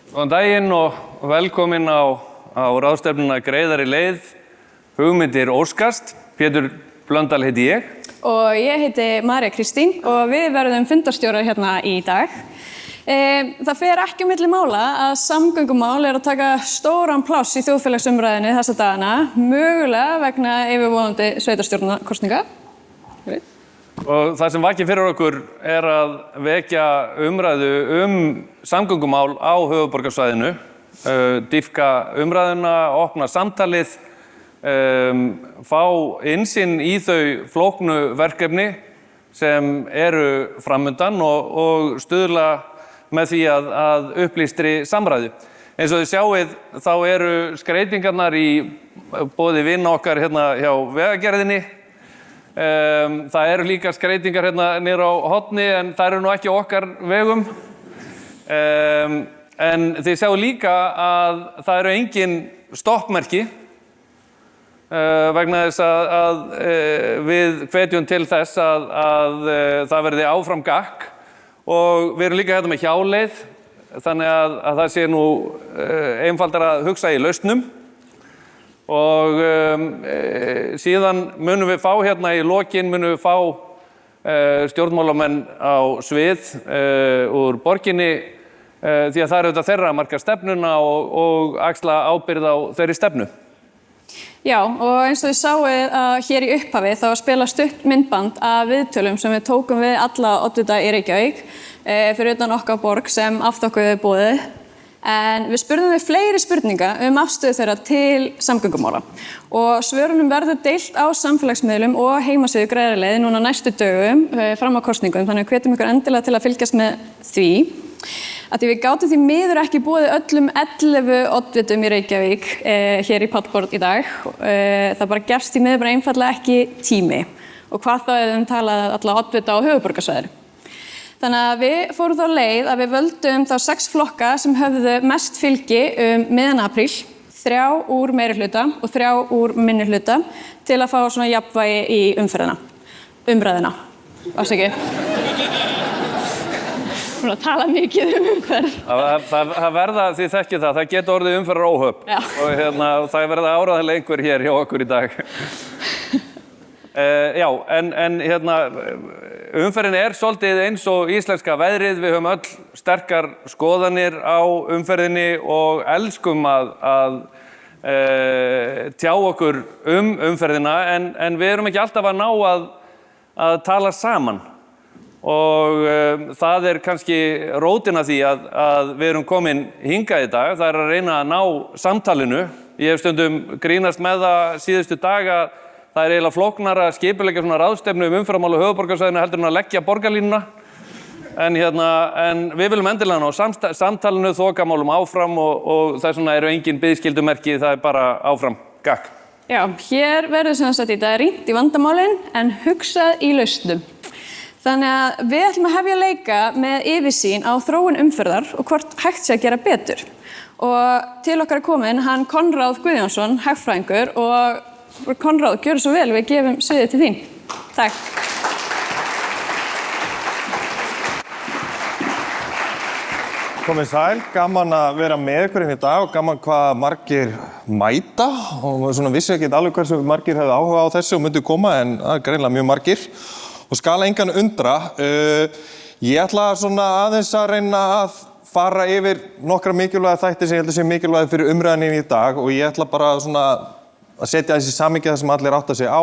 Góðan daginn og velkomin á ráðstefnuna Greiðari leið, hugmyndir óskast. Pétur Blöndal heiti ég. Og ég heiti María Kristín og við verðum fundarstjórar hérna í dag. Það fer ekki á milli mála að samgöngumál að taka stóran pláss í þjóðfélagsumræðinu þessa dagana, mögulega vegna yfirvofandi sveitarstjórnarkosninga. Og það sem vakir fyrir okkur að vekja umræðu samgöngumál á höfuðborgarsvæðinu, dýpka umræðuna, opna samtalið, fá innsýn í þau flóknu verkefni sem eru framundan og stuðla með því að upplýstri samræðu. Eins og þið sjáið þá eru skreytingarnar í boði vina okkar hérna hjá Vegagerðinni. Það eru líka skreytingar hérna niður á horni en það eru nú ekki okkar vegum. En þið sjáu líka að það eru engin stoppmerki vegna þess að við hvetjum til þess að það verði áfram gakk og við erum líka hérna með hjáleið þannig að það sé nú einfaldara að hugsa í lausnum. Og síðan munum við fá hérna í lokin stjórnmálamenn á svið úr borginni því að það eru auðvitað þeirra að marka stefnuna og axla ábyrgð á þeirri stefnu. Já, og eins og þið sáuð að hér í upphafi þá spila stutt myndband af viðtölum sem við tókum við alla oddvita í Reykjavík fyrir utan okkar borg sem afþokkuðu boðið. En við spurðum við fleiri spurninga afstöðu þeirra til samgöngumála og svörunum verður deilt á samfélagsmiðlum og heimasíðu Greiðari leið núna næstu dögum fram á kosningum, þannig að hvetjum ykkur endilega til að fylgjast með því. Að því við gátum því miður ekki boðið öllum 11 oddvitum í Reykjavík hér í pallborð í dag. Það bara gefst því miður bara einfaldlega ekki tími og hvað þá ef við talað alla oddvita á höfuðborgarsvæðinu. Þannig að við fórum þá leið að við völdum þá 6 flokka sem höfðu mest fylgi miðjan apríl, 3 úr meirihluta og 3 úr minnihluta til að fá svona jafnvægi í umræðuna. Afsakið. Hún að tala mikið umferð. Það verða, þið þekkið það geta orðið umferðar óhöpp. Já. Og það verða áreiðanlega einhver hér hjá okkur í dag. Já, en umferðin svolítið eins og íslenska veðrið. Við höfum öll sterkar skoðanir á umferðinni og elskum að tjá okkur umferðina en við erum ekki alltaf að ná að tala saman. Og það kannski rótin að því að við erum komin hingað í dag. Það að reyna að ná samtalinu. Ég hef stundum grínast með það síðustu daga. Það eiginlega flóknara að skipuleggja svona ráðstefnu umferðarmál á höfuðborgarsvæðinu heldur en að leggja borgarlínuna. En við viljum endilega ná samtalinu, þokamálum áfram og þess vegna eru engin biðskyldumerki, það bara áfram gakk. Já, hér verður sem sagt í dag rýnt í vandamálin en hugsað í lausnum. Þannig að við ætlum að hefja leika með yfirsýn á þróun umferðar og hvort hægt sé að gera betur. Og til okkar kominn hann Konráð Guðjónsson, hagfræðingur og Konráð, gjörðu svo vel, við gefum sviðið til þín. Takk. Komið sæl, gaman að vera með ykkur í dag og gaman hvað margir mæta og svona vissi ekki alveg hversu margir hefðu áhuga á þessu og myndu koma en það greinilega mjög margir og skala engan undra. Ég ætla svona aðeins að reyna að fara yfir nokkra mikilvæga þætti sem ég held að sé mikilvægi fyrir umræðinni í dag og ég ætla bara svona að setja þessi samhengi það sem allir átta sig á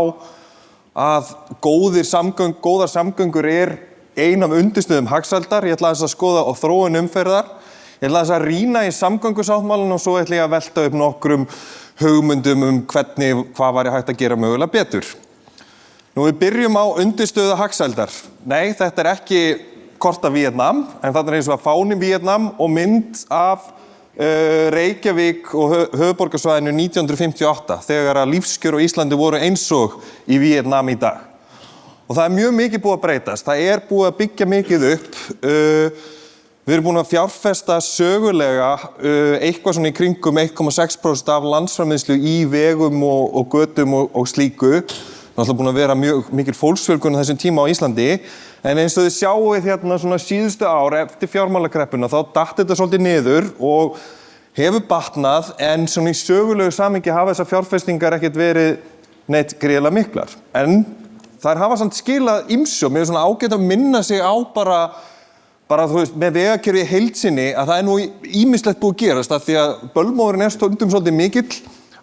að góðar samgöngur ein af undirstöðum hagsældar. Ég ætla að skoða á þróun umferðar. Ég ætla að rýna í samgöngusáttmálann og svo ætla ég að velta upp nokkrum hugmyndum hvað væri hægt að gera mögulega betur. Nú við byrjum á undirstöðu hagsældar. Nei, þetta ekki kort af Víetnam, en þetta eins og að fáni Víetnam og mynd af Reykjavík og höfuðborgarsvæðinu 1958 þegar að lífskjör á Íslandi voru eins og í Víetnam í dag. Og það mjög mikið búið að breytast. Það búið að byggja mikið upp. Við erum búin að fjárfesta sögulega eitthvað svona í kringum 1,6% af landsframleiðslu í vegum og götum og slíku. náttúrulega búin að vera mjög mikil fólksfjölgun á þessum tíma á Íslandi, en eins og þið sjáið hérna svona síðustu ár eftir fjármálakreppuna þá datt þetta svolítið niður og hefur batnað, en svona í sögulegu samhengi hafa þessar fjárfestingar ekkert verið neitt gríðarlega miklar. En þær hafa samt skilað ýmsu, mér er svona ágætt að minna sig á bara þú veist, með vegakerfið í heild sinni að það er nú ýmislegt búið að gerast af því að bölmóðurinn stundum svolítið mikill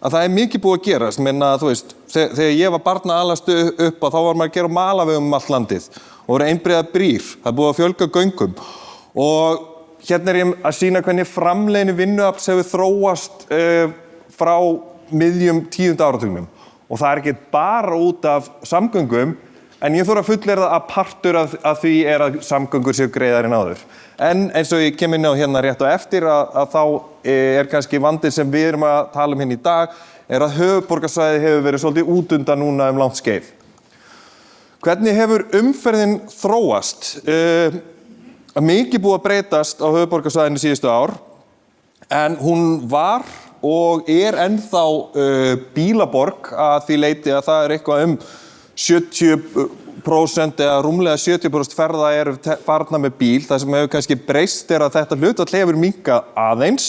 að það er mikið búið að gerast. Menna, þú veist, þegar ég var barn að alast upp þá var maður að gera malavegum allt landið og voru einbreiðar brýr, það er búið að fjölga göngum og hérna er ég að sýna hvernig framleiðni vinnuafls hefur þróast frá miðjum 10. áratugnum og það er ekki bara út af samgöngum. En ég þarf að fullyrða að partur af því er að samgöngur séu greiðari en áður. En eins og ég kem inn á hérna rétt á eftir að þá er kannski vandinn sem við erum að tala um hérna í dag er að höfuðborgarsvæðið hefur verið svolítið út undan núna langt skeið. Hvernig hefur umferðin þróast? Mikið búið að breytast á höfuðborgarsvæðinu síðustu ár en hún var og er ennþá bílaborg að því leiti að það er eitthvað 70% eða rúmlega 70% ferða eru farna með bíl. Það sem hefur kannski breyst er að þetta hlutfall hefur minnkað aðeins.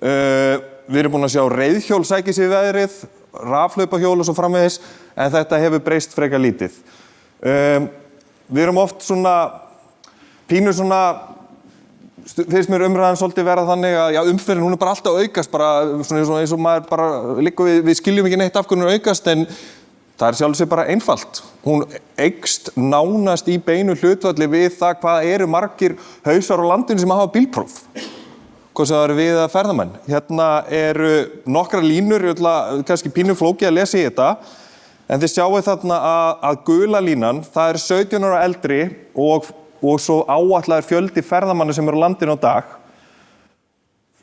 Við erum búin að sjá reiðhjól sækja sig í veðrið, rafhlaupahjól og svo framvegis, en þetta hefur breyst frekar lítið. Við erum oft svona, pínur svona, finnst mér umræðan svolítið verða þannig að umferðin hún er bara alltaf aukast, bara svona eins og maður bara liggur við skiljum ekki neitt af hvernig hún aukast, en það er sjálfsög bara einfalt. Hún eykst nánast í beinu hlutfalli við það hvað eru margir hausar á landinu sem hafa bílpróf. Hvað sem það eru við að ferðamenn. Hérna eru nokkra línur, ég ætla kannski pínu flókið að lesa í þetta, en þið sjáu þarna að gula línan, það er 17 ára eldri og svo áætlaður fjöldi ferðamanna sem eru á landinu á dag.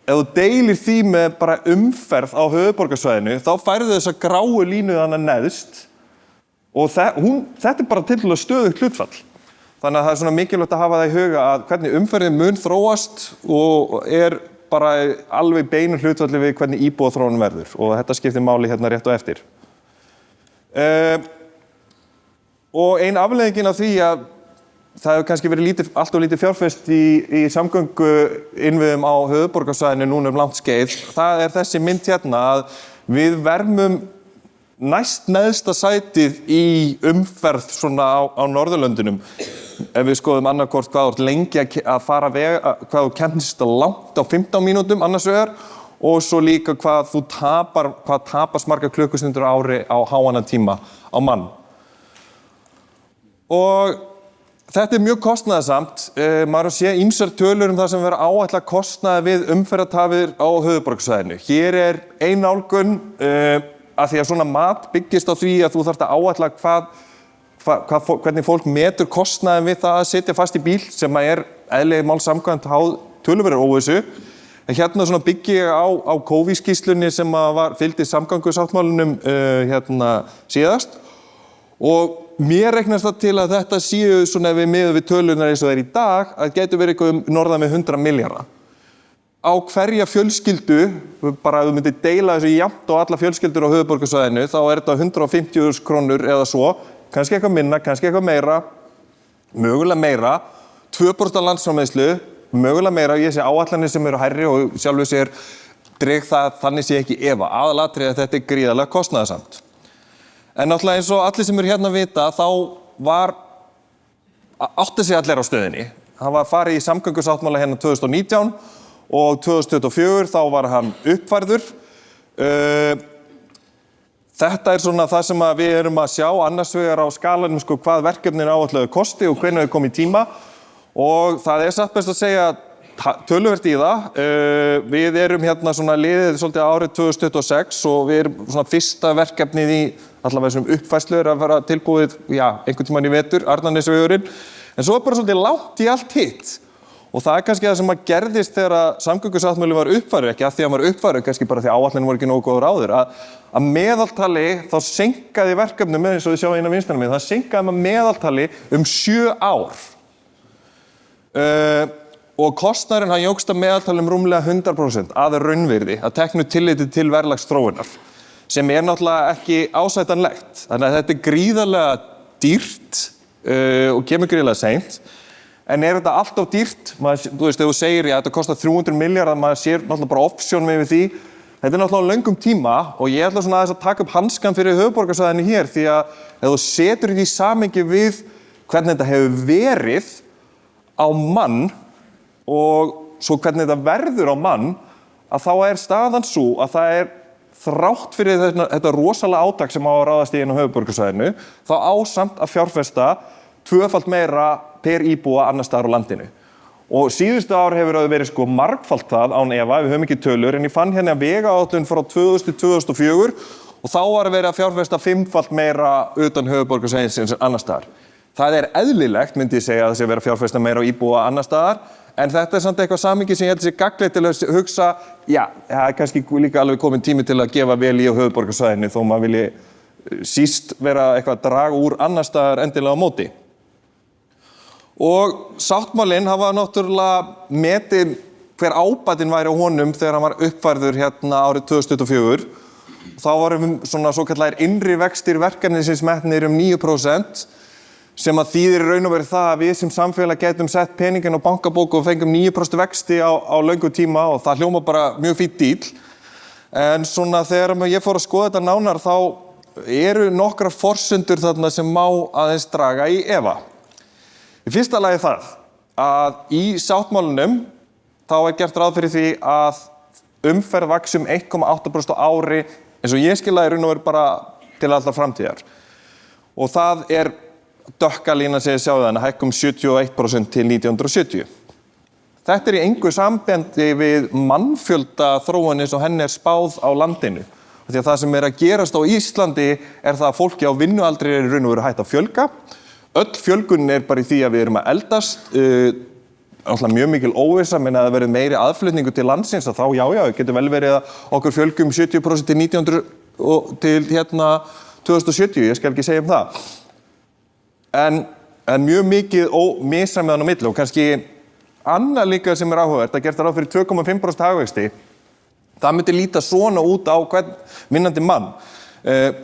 Ef þú deilir því með bara umferð á höfuðborgarsvæðinu, þá færðu þessa gráu línu þannig neðst og þetta er bara tiltölulega stöðugt hlutfall. Þannig að það er svona mikilvægt að hafa það í huga að hvernig umferðin mun þróast og er bara alveg beinu hlutfalli við hvernig íbúaþróun verður og þetta skiptir máli hérna rétt á eftir. Og ein afleiðingin af því að það hefur kannski verið allt of lítið fjárfest í samgönguinnviðum á höfuðborgarsvæðinu núna langt skeið. Það er þessi mynd hérna að við vermum næst neðsta sætið í umferð svona á Norðurlöndunum. Ef við skoðum annarkvort hvað þú ert lengi að fara hvað þú kemst langt á 15 mínútum annars vegar og svo líka hvað tapast margar klukkustundir á ári á háanna tíma á mann. Og þetta er mjög kostnaðarsamt. Maður sé ýmsar tölur það sem vera áætla kostnaði við umferðartafir á höfuðborgarsvæðinu. Hér er ein nálgun að því að svona mat byggist á því að þú þarft að áætla hvernig fólk metur kostnaðin við það að sitja fast í bíl sem er eðlilega máls samkvæmt háð töluverðar óvissu. Hérna svona byggi ég á COVID-skýrslunni sem fylgdi samgöngusáttmálanum síðast og mér reiknast það til að þetta séu svona ef við miðum við tölunar eins og það er í dag að getur verið eitthvað norðan við 100 milljarða. Á hverja fjölskyldu, bara ef þú myndir deila þessu jafnt á alla fjölskyldur á höfuðborgarsvæðinu, þá er þetta 150.000 krónur eða svo, kannski eitthvað minna, kannski eitthvað meira, mögulega meira, 2% landsframleiðslu, mögulega meira, ég sé áætlanir sem eru hærri og sjálfur sér dreg það þannig sé ekki efa. Aðalatriði að þetta er gríðarlega kostnaðarsamt. En náttúrulega eins og allir sem eru hérna að vita, þá átti sig allir á stöðinni. Það var farið í samgöngusáttmála hérna 2019 og 2024 þá var hann uppfærður. Þetta er svona það sem við erum að sjá annars vegar á skalanum hvað verkefnin áætluðu kosti og hvenær þau komi í tíma og það er satt best að segja töluvert í það. Við erum hérna svona liðið svolítið árið 2026 og við erum svona fyrsta verkefnið í allavega þessum uppfærslu að vera tilbúið, einhvern tímann í vetur, Arnarnesvegurinn. En svo er bara svolítið langt í allt hitt. Og það er kannski það sem gerðist þegar samgöngusáttmálinn var uppfærður, ekki að því að hann var uppfærður, kannski bara því að áætlanir voru ekki nógu góður áður, að meðaltali þá seinkaði verkefnum, eins og við sjáum inn á vinstri megin, það seinkaði með meðaltali 7 ár. Og kostnaðurinn jókst að meðaltali rúmlega 100% að raunvirði, að teknu tilliti til verðlagsþróunar. sem náttúrulega ekki ásættanlegt. Þannig að þetta gríðarlega dýrt og kemur gríðarlega seint. En þetta allt of dýrt? Þú veist, ef þú segir þetta kostar 300 milljarðar, maður sér náttúrulega bara option við því. Þetta náttúrulega löngum tíma og ég ætla svona aðeins að taka upp hanskan fyrir höfuðborgarsvæðinu hér því að ef þú setur þetta í samhengi við hvernig þetta hefur verið á mann og svo hvernig þetta verður á mann, að þá staðan svo að það þrátt fyrir þetta rosalega átak sem á að ráðast í inn á höfuðborgarsvæðinu, þá ásamt að fjárfesta 2-falt meira per íbúa annars staðar á landinu. Og síðustu ár hefur það verið margfalt það án efa, við höfum ekki tölur, en ég fann hérna vegaáætlun frá 2000 til 2004 og þá var verið að fjárfesta 5-falt meira utan höfuðborgarsvæðisins en annars staðar. Það eðlilegt, myndi ég segja, að það sé verið að fjárfesta meira á íbúa annars staðar, en þetta samt eitthvað samhengi sem ég held sé gagnlegt til að hugsa, já, það kannski líka alveg komin tími til að gefa vel í á höfuðborgarsvæðinu þó maður vilji síst vera eitthvað að draga úr annars staðar endilega á móti. Og sáttmálinn hafa náttúrulega metið hver ábatinn væri á honum þegar hann var uppfærður hérna árið 2024. Þá varum svona svokallar innri vextir verkefnisins metnir 9% sem að þýðir í raun og veru það að við sem samfélag getum sett peningin á bankabóku og fengum 9% vexti á löngu tíma og það hljóma bara mjög fínn díl. En svona þegar ég fór að skoða þetta nánar þá eru nokkrar forsendur þarna sem má aðeins draga í efa. Í fyrsta lagi það að í sáttmálanum þá gert ráð fyrir því að umferð vaxi 1,8% á ári eins og ég skilja í raun og veru bara til alltaf framtíðar. Og það dökka línan sem ég sjáði þannig að hækka 71% til 1970. Þetta í engu sambandi við mannfjölda þróun eins og henni spáð á landinu. Því að það sem að gerast á Íslandi það að fólki á vinnualdri í raun og veru hætt að fjölga. Öll fjölgun bara í því að við erum að eldast, mjög mikil óvissa, menn að það verið meiri aðflutningu til landsins, að þá já, getur vel verið að okkur fjölgum 70% til 1900 og til 2070, ég skal ekki segja það. En mjög mikið misræmiðan á milli og kannski annað líka sem áhugavert, það gert ráð fyrir 2,5% hagvexti, það myndi líta svona út á hvern vinnandi mann.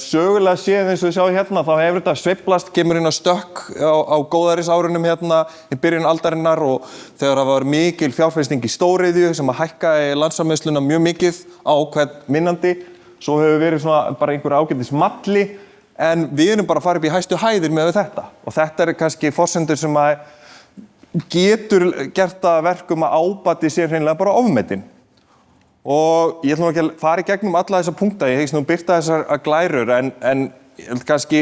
Sögulega séð eins og þið sjáu hérna þá hefur þetta sveiflast, kemur inn á stökk á góðærisárunum hérna í byrjun aldarinnar og þegar það var mikil fjárfesting í stóriðju sem að hækka landsframleiðsluna mjög mikið á hvern vinnandi, svo hefur verið svona bara einhver ágætis malli en við erum bara að fara upp í hæstu hæðir með þetta og þetta kannski forsendur sem að getur gert að verkum að ábati sér hreinlega bara ofmetinn. Og ég ætla ekki að fara í gegnum alla þessa punkta, ég hyggst nú birta þessar glærur en ég vil kannski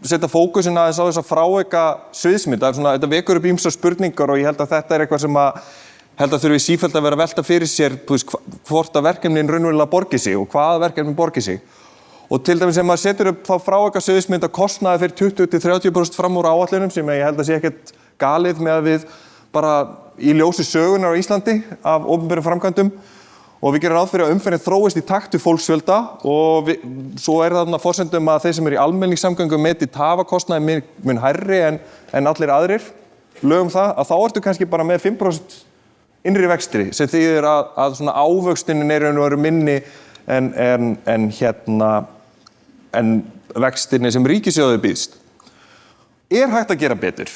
setja fókusin aðeins á þessa frávika sviðsmynd. Þetta vekur upp ýmsar spurningar og ég held að þetta eitthvað sem að held að þurfi sífellt að vera að velta fyrir sér hvort að verkefnin raunverulega borgi sig og hvaða verkefnin borgi sig. Og til dæmis sem maður setur upp þá frávika sviðsmynd að kostnaði fyrir 20-30% fram úr áætlunum sem ég held að sé ekkert galið með að við bara í ljósi sögunar á Íslandi af opinberum framkvæmdum. Og við gerum ráð fyrir að umferðin þróist í takt við fólksfjölda og svo þarna forsendum að þeir sem eru í almenningssamgöngum meti tafakostnaði mun hærri en allir aðrir lögum það, að þá ertu kannski bara með 5% innri vexti sem þýðir að svona ávöxtunin minni en vextinni sem ríkissjóður býðst. Hægt að gera betur?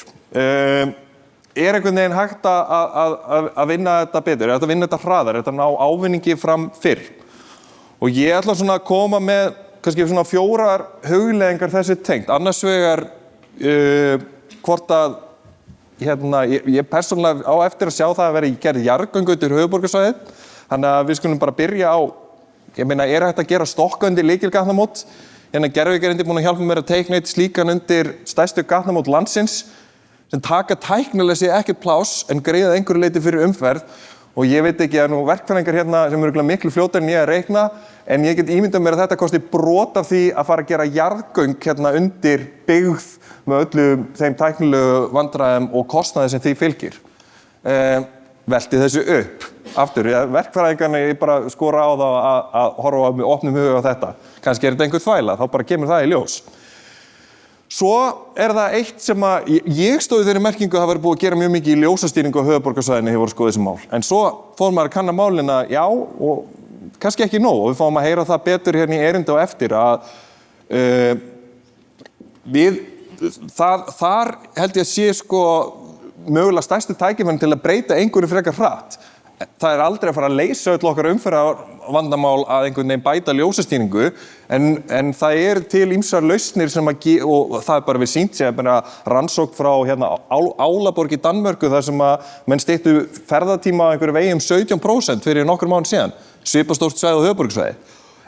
Einhvern veginn hægt að vinna þetta betur, að vinna þetta hraðar, að ná ávinningi fram fyrr. Og ég ætla svona að koma með kannski svona 4 hugleiðingar þessu tengt. Annars vegar hvort að ég persónulega á eftir að sjá það að vera gerð jarðgöng út í höfuðborgarsvæðið. Þannig að við skulum bara byrja á, ég meina, hægt að gera stokka undir lykilgatnamót. Gervigreind búin að hjálpa mér að teikna eitt slíkan undir stærstu gatnamót landsins. Sem taka tæknilega sér ekkert pláss en greiða einhverju leyti fyrir umferð og ég veit ekki að nú verkfræðingar hérna sem eru miklu fljótari en ég að reikna en ég get ímyndað mér að þetta kosti brot af því að fara að gera jarðgöng hérna undir byggð með öllum þeim tæknilegu vandræðum og kostnaði sem því fylgir. Velti þessu upp. Aftur, verkfræðingarnir ég bara skora á þá að horfa með opnum huga á þetta. Kannski þetta einhver þvæla, þá bara kemur það í ljós. Svo það eitt sem að ég stóð í þeirri merkingu að það væri búið að gera mjög mikið í ljósastýringu á höfuðborgarsvæðinu hefur skoðið þessi mál. En svo fór maður að kanna málina, já, og kannski ekki nóg og við fáum að heyra það betur hérna í erindi á eftir að þar held ég að sé sko mögulega stærstu tækifærin til að breyta einhverju frekar hratt. Það aldrei að fara að leysa öll okkar umferðarvandamál að einhvern veginn bæta ljósastýringu en það til ýmsar lausnir sem og það bara við sýnt sér bara rannsókn frá hérna Álaborg í Danmörku þar sem að menn styttu ferðatíma á einhverju vegi 17% fyrir nokkrum mánuðum síðan, svipastórt svæði og höfuðborgarsvæði.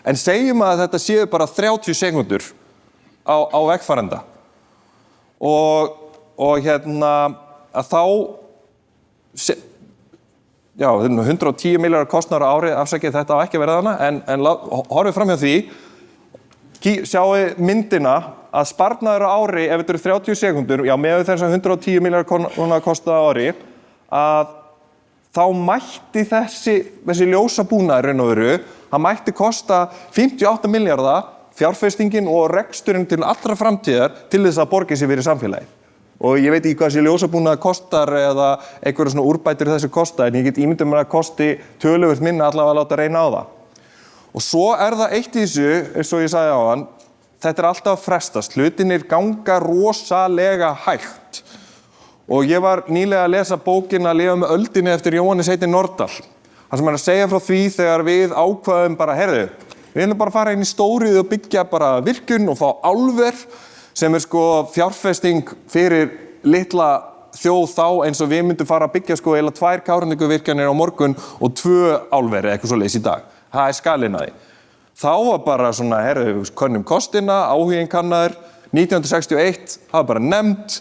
En segjum að þetta séu bara 30 sekúndur á vegfarenda og hérna að þá 110 milljarðar kostnaður á ári, afsakið þetta á ekki að vera þarna, en horfið fram hjá því, sjáu myndina að sparnaður á ári, ef þetta eru 30 sekúndur, með þess að 110 milljarðar kostnaður á ári, að þá mætti þessi ljósabúnaður raun og veru, það mætti kosta 58 milljarða fjárfestingin og reksturinn til allra framtíðar til þess að borgi sig fyrir samfélagið. Og ég veit ekki hvað þessi ljósabúnaður kostar eða einhverja svona úrbætur þessu kosta, en ég get ímyndað mér að kosti töluvert minna allavega að láta reyna á það. Og svo það eitt í þessu, eins og ég sagði áðan, þetta alltaf að frestast, hlutinir ganga rosalega hægt. Og ég var nýlega að lesa bókina Lifa með öldinni eftir Jóhannes Heitinn Nordal. Það sem að segja frá því þegar við ákvaðum bara, heyrðu, við viljum bara fara inn í stóriðu og byggja bara virkjun og fá álver sem sko fjárfesting fyrir litla þjóð þá eins og við myndum fara að byggja sko eða 2 Kárahnjúkavirkjanir á morgun og 2 álveri eitthvað svoleiðis í dag. Það skalinn að því. Þá var bara svona, heyrðu, könnum kostina, áhuginn kannaður, 1961, það var bara nefnt,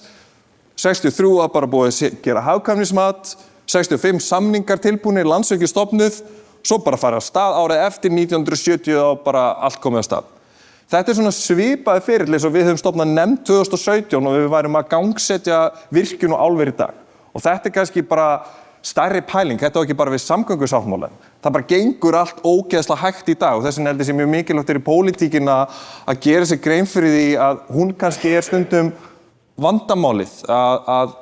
63 var bara búið að gera hagkvæmnismat, 65 samningar tilbúnir, Landsvirkjun stofnuð, svo bara fara á stað árið eftir 1970 og bara allt komið á stað. Þetta svona svipaði ferill eins og við höfum stofnað nefnd 2017 og við værum að gangsetja virkjun og álver í dag. Og þetta kannski bara stærri pæling, þetta ekki bara við samgöngusáttmálann. Það bara gengur allt ógeðslega hægt í dag og þess vegna held ég sé mjög mikilvægt í pólitíkina að gera sér grein fyrir því að hún kannski stundum vandamálið, að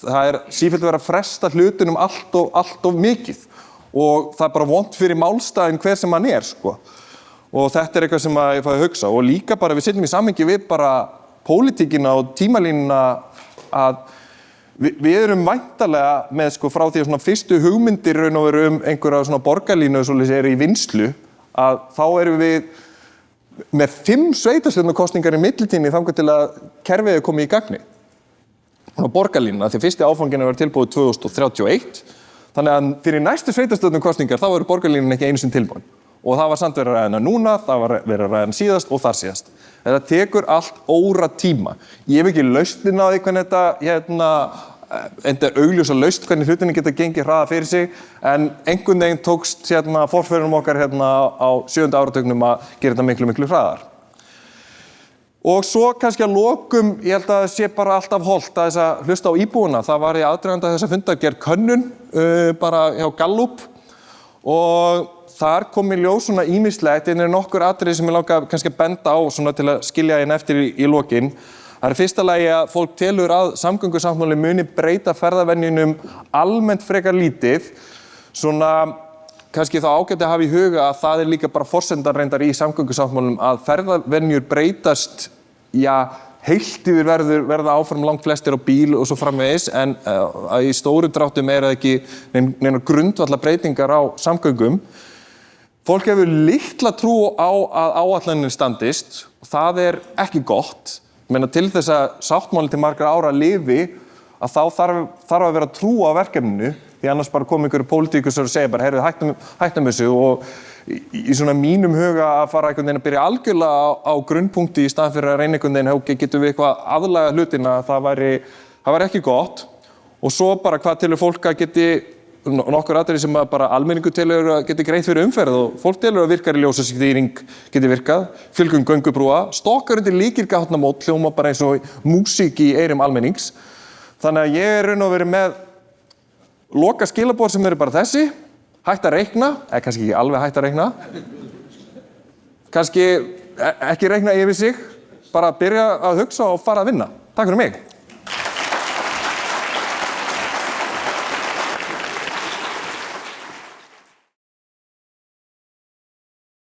það sífellt verið að fresta hlutunum allt of mikið og það bara vont fyrir málstæðin hver sem hann sko. Og þetta eitthvað sem ég fæði að hugsa og líka bara við sitjum í samhengi við bara pólitíkina og tímalínuna að við erum væntanlega með sko frá því að svona fyrstu hugmyndir raun og veru einhverja svona borgarlínu svoleiðis í vinnslu að þá erum við með 5 sveitarstjórnarkosningar í millitíðinni þangað til að kerfið komið í gagni. Svona borgarlínuna því fyrsti áfanginn var tilbúið 2031 þannig að fyrir næstu sveitarstjórnarkosningar þá eru borgarlínun ekki einu sinni tilbúin. Og það var samt verið að ræða hana núna, það var verið að ræða hana síðast og þar síðast. Þetta tekur allt óratíma. Ég hef ekki lausnin á því hvernig þetta, enda augljósa lausn hvernig hlutinni geta gengið hraða fyrir sig, en einhvern veginn tókst forfeðurum okkar á 7. áratugnum að gera þetta miklu hraðar. Og svo kannski að lokum, ég held að það sé bara alltaf hollt að hlusta á íbúana. Það var í aðdraganda þess að funda að gera könnun bara hjá Gallup og þar kom í ljós svona ýmislegt en nokkur atriði sem ég langar kannski að benda á svona til að skilja inn eftir í lokin. Það fyrsta lagi að fólk telur að samgöngusáttmáli muni breyta ferðavenjunum almennt frekar lítið. Svona kannski þá ágætt að hafa í huga að það líka bara forsendan reyndar í samgöngusáttmálum að ferðavenjur breytast, heilt yfir verða áfram langt flestir á bíl og svo framvegis en að í stóru dráttum það ekki neina grundvallar breytingar á samgöngum. Fólk hefur litla trú á að áætlanir standist og það ekki gott. Til þess að sáttmáli til margra ára lifi að þá þarf að vera trú á verkefninu því annars bara koma einhverju pólitíkur sem segja bara heyrðu hættum þessu og í svona mínum huga að fara einhvern veginn að byrja algjörlega á grunnpunkti í staðan fyrir að reyna einhvern veginn getum við eitthvað aðlaga hlutina það væri ekki gott og svo bara hvað telur fólk að geti nokkur atriði sem bara almenningur telur að geti greitt fyrir umferð og fólk telur að virkari ljósastýring geti virkað, fjölgun göngubrúa, stokkar undir líkilgatnamót hljóma bara eins og músík í eyrum almennings. Þannig að ég raun og verið með loka skilaboð sem eru bara þessi, hætt að reikna, eða kannski ekki alveg hætt að reikna, kannski ekki reikna yfir sig, bara byrja að hugsa og fara að vinna. Takk fyrir mig.